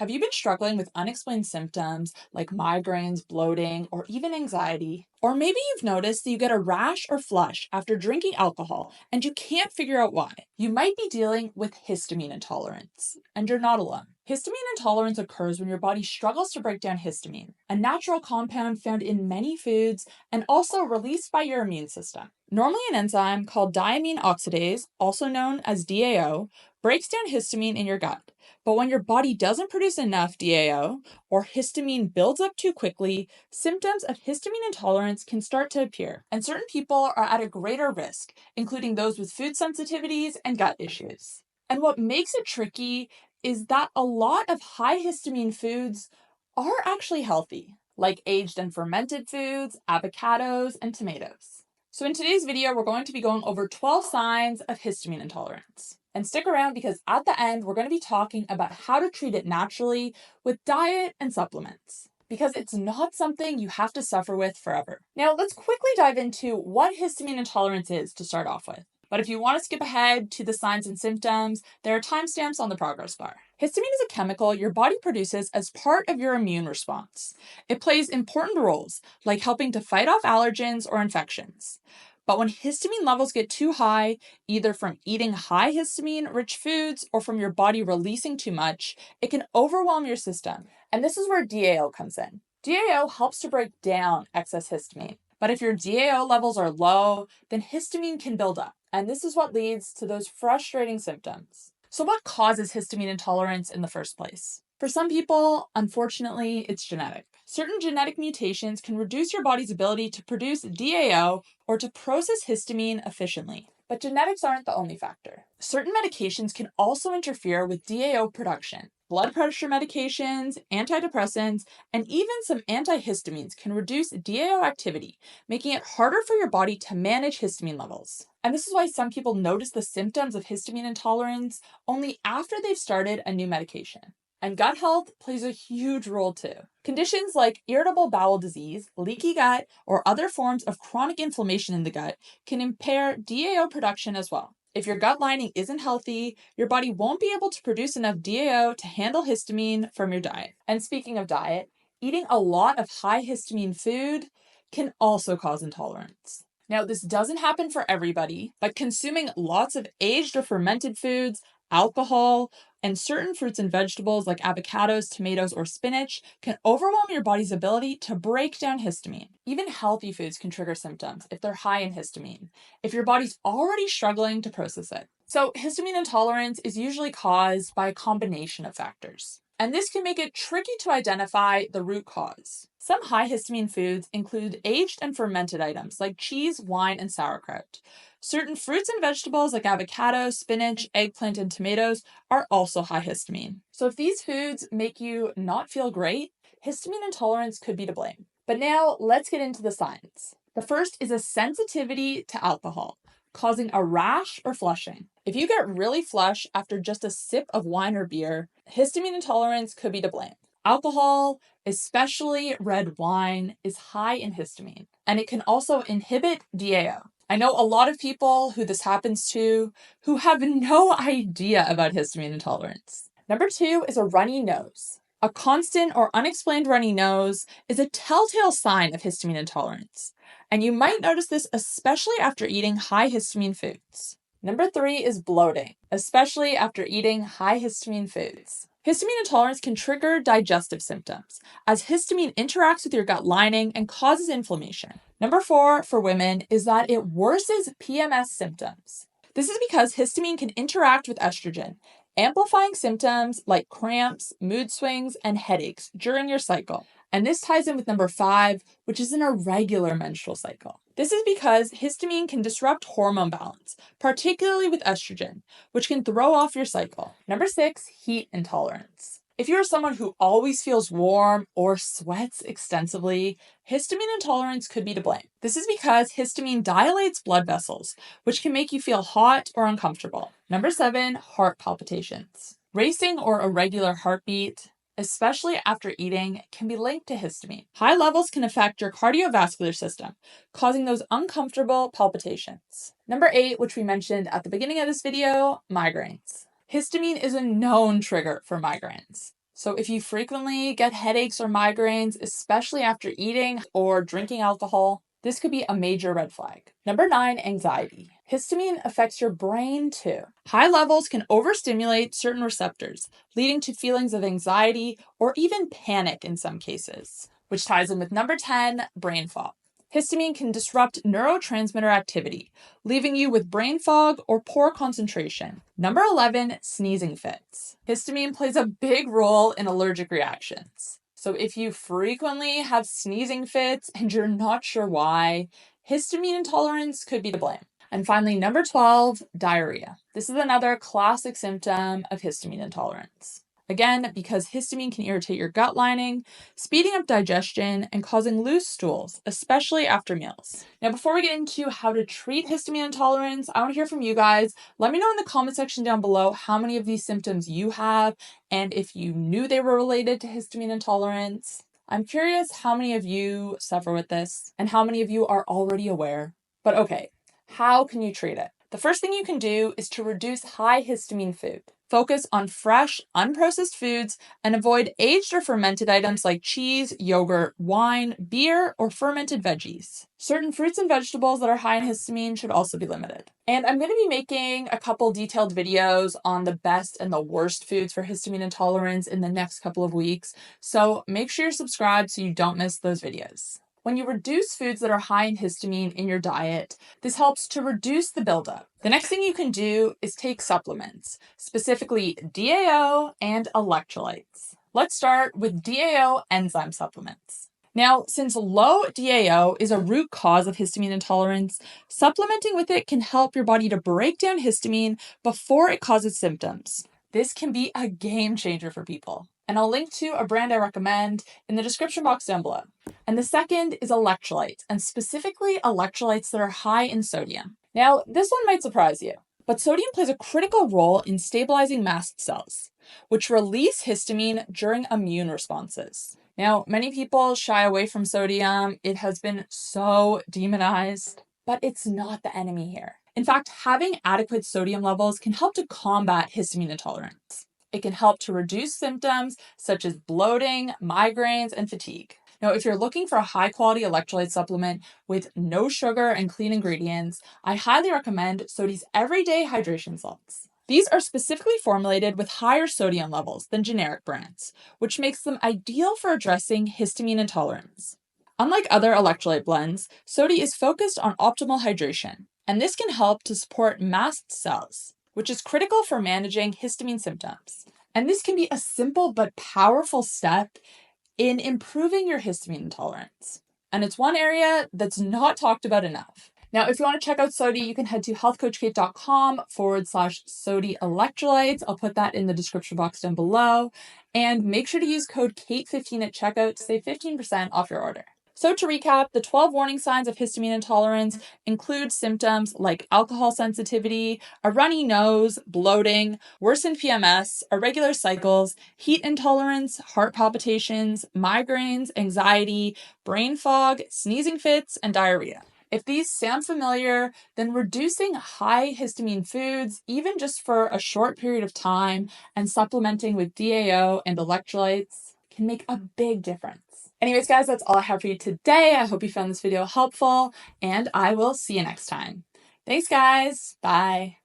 Have you been struggling with unexplained symptoms like migraines, bloating, or even anxiety? Or maybe you've noticed that you get a rash or flush after drinking alcohol and you can't figure out why. You might be dealing with histamine intolerance, and you're not alone. Histamine intolerance occurs when your body struggles to break down histamine, a natural compound found in many foods and also released by your immune system. Normally, an enzyme called diamine oxidase, also known as DAO, breaks down histamine in your gut. But when your body doesn't produce enough DAO, or histamine builds up too quickly, symptoms of histamine intolerance can start to appear. And certain people are at a greater risk, including those with food sensitivities and gut issues. And what makes it tricky is that a lot of high histamine foods are actually healthy, like aged and fermented foods, avocados, and tomatoes. So in today's video, we're going to be going over 12 signs of histamine intolerance. And stick around because at the end, we're going to be talking about how to treat it naturally with diet and supplements, because it's not something you have to suffer with forever. Now, let's quickly dive into what histamine intolerance is to start off with. But if you want to skip ahead to the signs and symptoms, there are timestamps on the progress bar. Histamine is a chemical your body produces as part of your immune response. It plays important roles, like helping to fight off allergens or infections. But when histamine levels get too high, either from eating high histamine-rich foods or from your body releasing too much, it can overwhelm your system. And this is where DAO comes in. DAO helps to break down excess histamine. But if your DAO levels are low, then histamine can build up. And this is what leads to those frustrating symptoms. So what causes histamine intolerance in the first place? For some people, unfortunately, it's genetic. Certain genetic mutations can reduce your body's ability to produce DAO or to process histamine efficiently. But genetics aren't the only factor. Certain medications can also interfere with DAO production. Blood pressure medications, antidepressants, and even some antihistamines can reduce DAO activity, making it harder for your body to manage histamine levels. And this is why some people notice the symptoms of histamine intolerance only after they've started a new medication. And gut health plays a huge role too. Conditions like irritable bowel disease, leaky gut, or other forms of chronic inflammation in the gut can impair DAO production as well. If your gut lining isn't healthy, your body won't be able to produce enough DAO to handle histamine from your diet. And speaking of diet, eating a lot of high histamine food can also cause intolerance. Now, this doesn't happen for everybody, but consuming lots of aged or fermented foods, alcohol, and certain fruits and vegetables like avocados, tomatoes, or spinach can overwhelm your body's ability to break down histamine. Even healthy foods can trigger symptoms if they're high in histamine, if your body's already struggling to process it. So histamine intolerance is usually caused by a combination of factors. And this can make it tricky to identify the root cause. Some high histamine foods include aged and fermented items like cheese, wine, and sauerkraut. Certain fruits and vegetables like avocado, spinach, eggplant, and tomatoes are also high histamine. So if these foods make you not feel great, histamine intolerance could be to blame. But now let's get into the signs. The first is a sensitivity to alcohol, causing a rash or flushing. If you get really flush after just a sip of wine or beer, histamine intolerance could be to blame. Alcohol, especially red wine, is high in histamine, and it can also inhibit DAO. I know a lot of people who this happens to who have no idea about histamine intolerance. Number 2 is a runny nose. A constant or unexplained runny nose is a telltale sign of histamine intolerance, and you might notice this especially after eating high histamine foods. Number 3 is bloating, especially after eating high histamine foods. Histamine intolerance can trigger digestive symptoms, as histamine interacts with your gut lining and causes inflammation. Number 4 for women is that it worsens PMS symptoms. This is because histamine can interact with estrogen, amplifying symptoms like cramps, mood swings, and headaches during your cycle. And this ties in with number 5, which is an irregular menstrual cycle. This is because histamine can disrupt hormone balance, particularly with estrogen, which can throw off your cycle. Number 6, heat intolerance. If you're someone who always feels warm or sweats extensively, histamine intolerance could be to blame. This is because histamine dilates blood vessels, which can make you feel hot or uncomfortable. Number 7, heart palpitations. Racing or irregular heartbeat, especially after eating, can be linked to histamine. High levels can affect your cardiovascular system, causing those uncomfortable palpitations. Number 8, which we mentioned at the beginning of this video, migraines. Histamine is a known trigger for migraines. So if you frequently get headaches or migraines, especially after eating or drinking alcohol, this could be a major red flag. Number 9, anxiety. Histamine affects your brain too. High levels can overstimulate certain receptors, leading to feelings of anxiety or even panic in some cases, which ties in with number 10, brain fog. Histamine can disrupt neurotransmitter activity, leaving you with brain fog or poor concentration. Number 11, sneezing fits. Histamine plays a big role in allergic reactions. So if you frequently have sneezing fits and you're not sure why, histamine intolerance could be to blame. And finally, number 12, diarrhea. This is another classic symptom of histamine intolerance. Again, because histamine can irritate your gut lining, speeding up digestion and causing loose stools, especially after meals. Now, before we get into how to treat histamine intolerance, I want to hear from you guys. Let me know in the comment section down below how many of these symptoms you have and if you knew they were related to histamine intolerance. I'm curious how many of you suffer with this and how many of you are already aware. But okay, how can you treat it? The first thing you can do is to reduce high histamine food. Focus on fresh, unprocessed foods and avoid aged or fermented items like cheese, yogurt, wine, beer, or fermented veggies. Certain fruits and vegetables that are high in histamine should also be limited. And I'm going to be making a couple detailed videos on the best and the worst foods for histamine intolerance in the next couple of weeks, so make sure you're subscribed so you don't miss those videos. When you reduce foods that are high in histamine in your diet, this helps to reduce the buildup. The next thing you can do is take supplements, specifically DAO and electrolytes. Let's start with DAO enzyme supplements. Now, since low DAO is a root cause of histamine intolerance, supplementing with it can help your body to break down histamine before it causes symptoms. This can be a game changer for people. And I'll link to a brand I recommend in the description box down below. And the second is electrolytes, and specifically electrolytes that are high in sodium. Now, this one might surprise you, but sodium plays a critical role in stabilizing mast cells, which release histamine during immune responses. Now, many people shy away from sodium. It has been so demonized, but it's not the enemy here. In fact, having adequate sodium levels can help to combat histamine intolerance. It can help to reduce symptoms such as bloating, migraines, and fatigue. Now, if you're looking for a high-quality electrolyte supplement with no sugar and clean ingredients, I highly recommend Sodi's Everyday Hydration Salts. These are specifically formulated with higher sodium levels than generic brands, which makes them ideal for addressing histamine intolerance. Unlike other electrolyte blends, Sodi is focused on optimal hydration, and this can help to support mast cells, which is critical for managing histamine symptoms. And this can be a simple but powerful step in improving your histamine intolerance. And it's one area that's not talked about enough. Now, if you want to check out Sodi, you can head to healthcoachkait.com/Sodi electrolytes. I'll put that in the description box down below. And make sure to use code KATE15 at checkout to save 15% off your order. So to recap, the 12 warning signs of histamine intolerance include symptoms like alcohol sensitivity, a runny nose, bloating, worsened PMS, irregular cycles, heat intolerance, heart palpitations, migraines, anxiety, brain fog, sneezing fits, and diarrhea. If these sound familiar, then reducing high histamine foods, even just for a short period of time, and supplementing with DAO and electrolytes can make a big difference. Anyways, guys, that's all I have for you today. I hope you found this video helpful, and I will see you next time. Thanks, guys. Bye.